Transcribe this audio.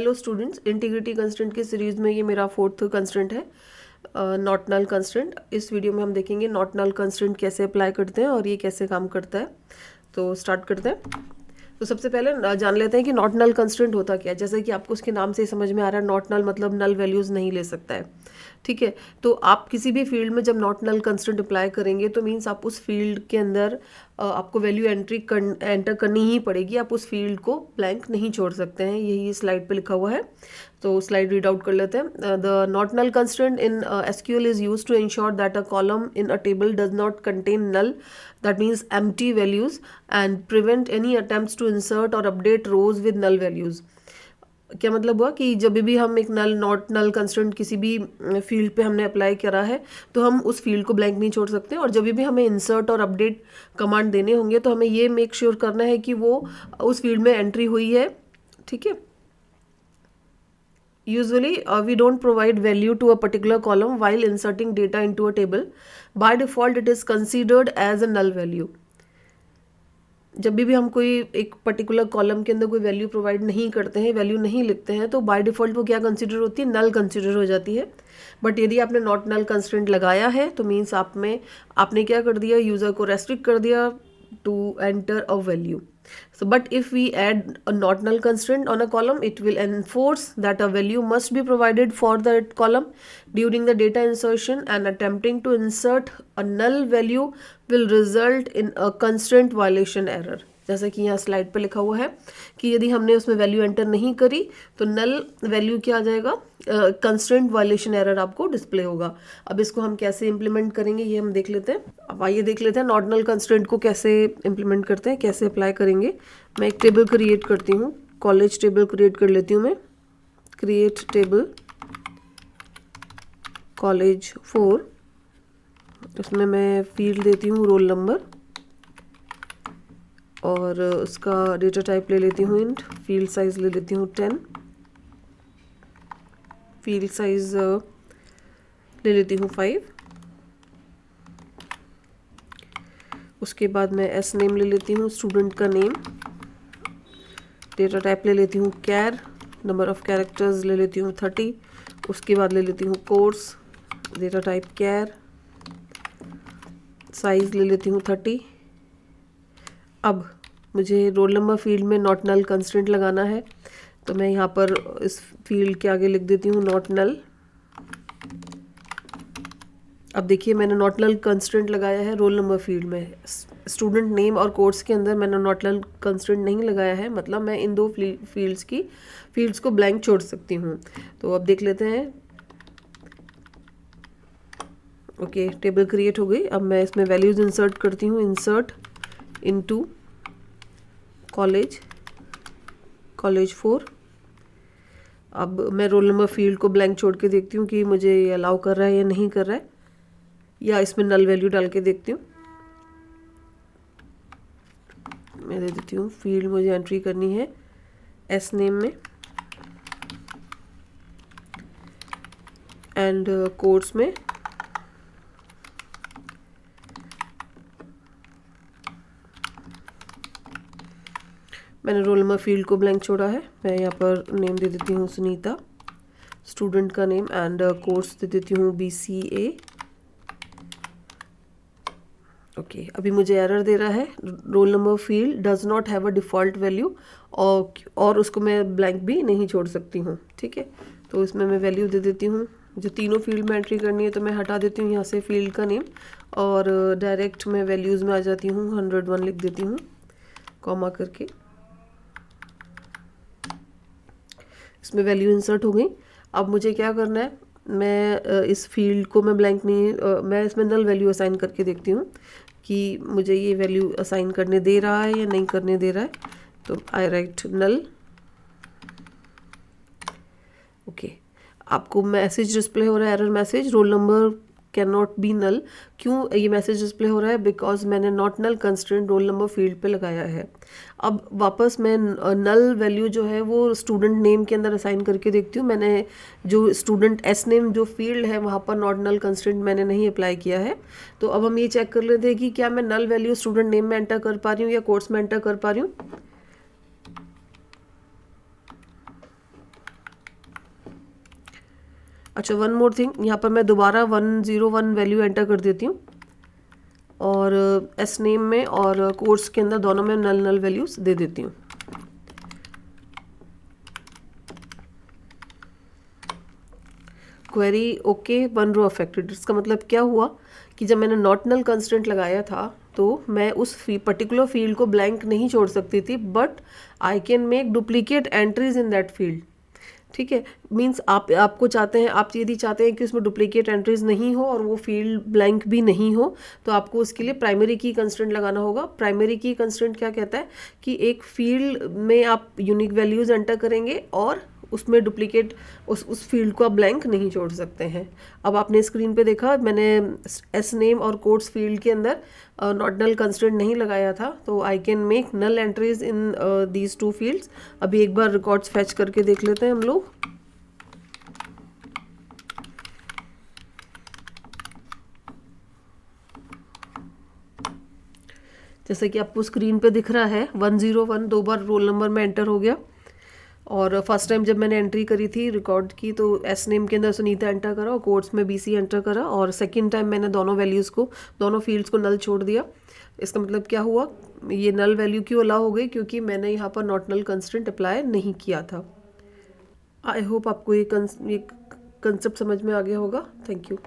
Hello students, integrity constraint की series में ये मेरा 4th कंस्ट्रेंट है, नॉट नल कंस्ट्रेंट। इस वीडियो में हम देखेंगे नॉट नल कंस्ट्रेंट कैसे अप्लाई करते हैं और ये कैसे काम करता है। तो स्टार्ट करते हैं। तो सबसे पहले जान लेते हैं कि नॉट नल कंस्ट्रेंट होता क्या है। जैसे कि आपको उसके नाम से ही समझ में आ रहा है, नॉट नल मतलब नल वैल्यूज़ नहीं ले सकता है। ठीक है, तो आप किसी भी फील्ड में जब नॉट नल कंस्ट्रेंट अप्लाई करेंगे तो मीन्स आप उस फील्ड के अंदर आपको वैल्यू एंटर करनी ही पड़ेगी। आप उस फील्ड को ब्लैंक नहीं छोड़ सकते हैं। यही स्लाइड पे लिखा हुआ है, तो स्लाइड रीड आउट कर लेते हैं। The not null constraint in SQL is used to ensure that a column in a table does not contain null, that means empty values, and prevent any attempts to insert और update rows with null values. क्या मतलब हुआ कि जब भी हम एक not null constraint किसी भी फील्ड पे हमने अप्लाई करा है तो हम उस फील्ड को ब्लैंक नहीं छोड़ सकते, और जब भी हमें इंसर्ट और अपडेट कमांड देने होंगे तो हमें ये मेक श्योर करना है कि वो उस फील्ड में एंट्री हुई है। ठीक है, usually we don't provide value to a particular column while inserting data into a table. By default it is considered as a null value. जब भी हम कोई एक पर्टिकुलर कॉलम के अंदर कोई वैल्यू प्रोवाइड नहीं करते हैं, वैल्यू नहीं लिखते हैं, तो बाय डिफ़ॉल्ट वो क्या कंसिडर होती है, नल कंसिडर हो जाती है। बट यदि आपने नॉट नल कंस्ट्रेंट लगाया है तो मीन्स आपने क्या कर दिया, यूज़र को रेस्ट्रिक्ट कर दिया to enter a value. So, but if we add a not null constraint on a column, it will enforce that a value must be provided for that column during the data insertion, and attempting to insert a null value will result in a constraint violation error. जैसा कि यहाँ slide पे लिखा हुआ है कि यदि हमने उसमें वैल्यू एंटर नहीं करी तो नल वैल्यू क्या आ जाएगा, कंस्ट्रेंट वायलेशन एरर आपको डिस्प्ले होगा। अब इसको हम कैसे इम्प्लीमेंट करेंगे ये हम देख लेते हैं। अब आइए देख लेते हैं नॉट नल कंस्ट्रेंट को कैसे इम्प्लीमेंट करते हैं, कैसे अप्लाई करेंगे। मैं एक टेबल क्रिएट करती हूँ, कॉलेज टेबल क्रिएट कर लेती हूँ मैं। क्रिएट टेबल कॉलेज 4, उसमें मैं फील्ड देती हूँ रोल नंबर और उसका डेटा टाइप ले लेती हूँ इंट, फील्ड साइज ले लेती हूँ 10, फील्ड साइज ले लेती हूँ 5। उसके बाद मैं एस नेम ले लेती हूँ, स्टूडेंट का नेम, डेटा टाइप ले लेती हूँ कैर, नंबर ऑफ कैरेक्टर्स ले लेती हूँ 30। उसके बाद ले लेती हूँ कोर्स, डेटा टाइप कैर, साइज ले लेती हूँ 30। अब मुझे रोल नंबर फील्ड में नॉट नल कंस्ट्रेंट लगाना है, तो मैं यहाँ पर इस फील्ड के आगे लिख देती हूँ नॉट नल। अब देखिए मैंने नॉट नल कंस्ट्रेंट लगाया है रोल नंबर फील्ड में, स्टूडेंट नेम और कोर्स के अंदर मैंने नॉट नल कंस्ट्रेंट नहीं लगाया है, मतलब मैं इन दो फील्ड्स को ब्लैंक छोड़ सकती हूँ। तो अब देख लेते हैं। ओके, टेबल क्रिएट हो गई। अब मैं इसमें वैल्यूज इंसर्ट करती हूँ, इंसर्ट इनटू कॉलेज 4। अब मैं रोल नंबर फील्ड को ब्लैंक छोड़ के देखती हूँ कि मुझे ये अलाउ कर रहा है या नहीं कर रहा है, या इसमें नल वैल्यू डाल के देखती हूँ। मैं दे देती हूँ फील्ड मुझे एंट्री करनी है एस नेम में, एंड कोर्स में मैंने रोल नंबर फील्ड को ब्लैंक छोड़ा है। मैं यहाँ पर नेम दे देती हूँ सुनीता, स्टूडेंट का नेम, एंड कोर्स दे देती हूँ BCA। ओके, अभी मुझे एरर दे रहा है, role number field does not have a default value, और उसको मैं ब्लैंक भी नहीं छोड़ सकती हूँ। ठीक है, तो इसमें मैं वैल्यू दे देती हूँ, जो तीनों फील्ड में एंट्री करनी है तो मैं हटा देती हूँ यहाँ से फील्ड का नेम, और डायरेक्ट मैं वैल्यूज़ में आ जाती हूँ, 101 लिख देती हूँ कॉमा करके। इसमें वैल्यू इंसर्ट हो गई। अब मुझे क्या करना है, मैं इस फील्ड को मैं ब्लैंक नहीं, मैं इसमें नल वैल्यू असाइन करके देखती हूँ कि मुझे ये वैल्यू असाइन करने दे रहा है या नहीं करने दे रहा है। तो आई राइट नल। ओके, आपको मैसेज डिस्प्ले हो रहा है, error message, roll number can not be null. क्यों ये मैसेज डिस्प्ले हो रहा है, बिकॉज मैंने not null constraint roll number field पे लगाया है। अब वापस मैं नल वैल्यू जो है वो स्टूडेंट नेम के अंदर असाइन करके देखती हूँ। मैंने जो स्टूडेंट एस नेम जो फील्ड है वहाँ पर नॉट नल कंस्ट्रेंट मैंने नहीं अप्लाई किया है। तो अब हम ये चेक कर लेते हैं कि क्या मैं नल वैल्यू स्टूडेंट नेम में एंटर कर पा रही हूँ या कोर्स में एंटर कर पा रही हूँ। अच्छा, वन मोर थिंग, यहाँ पर मैं दोबारा 101 वैल्यू एंटर कर देती हूँ और एस नेम में और कोर्स के अंदर दोनों में नल नल वैल्यूज दे देती हूँ। Query okay, one row affected. इसका मतलब क्या हुआ कि जब मैंने नॉट नल कंस्टेंट लगाया था तो मैं उस पर्टिकुलर फील्ड को ब्लैंक नहीं छोड़ सकती थी, but I can make duplicate entries in that field. ठीक है, मीन्स आपको चाहते हैं, आप यदि चाहते हैं कि उसमें डुप्लीकेट एंट्रीज नहीं हो और वो फील्ड ब्लैंक भी नहीं हो, तो आपको उसके लिए प्राइमरी की कंस्ट्रेंट लगाना होगा। प्राइमरी की कंस्ट्रेंट क्या कहता है कि एक फील्ड में आप यूनिक वैल्यूज एंटर करेंगे और उसमें डुप्लीकेट उस फील्ड को आप ब्लैंक नहीं छोड़ सकते हैं। अब आपने स्क्रीन पे देखा, मैंने एस नेम और कोड्स फील्ड के अंदर नॉट नल कंस्ट्रेंट नहीं लगाया था, तो I can make null entries in these two fields. अभी एक बार रिकॉर्ड्स फैच करके देख लेते हैं हम लोग। जैसे कि आपको स्क्रीन पे दिख रहा है 101 दो बार रोल नंबर में एंटर हो गया, और फर्स्ट टाइम जब मैंने एंट्री करी थी रिकॉर्ड की तो एस नेम के अंदर सुनीता एंटर करा और कोड्स में बीसी एंटर करा, और सेकंड टाइम मैंने दोनों वैल्यूज़ को, दोनों फील्ड्स को नल छोड़ दिया। इसका मतलब क्या हुआ, ये नल वैल्यू क्यों अलाउ हो गई, क्योंकि मैंने यहाँ पर नॉट नल कंस्ट्रेंट अप्लाई नहीं किया था। आई होप आपको ये कंसेप्ट समझ में आ गया होगा। Thank you.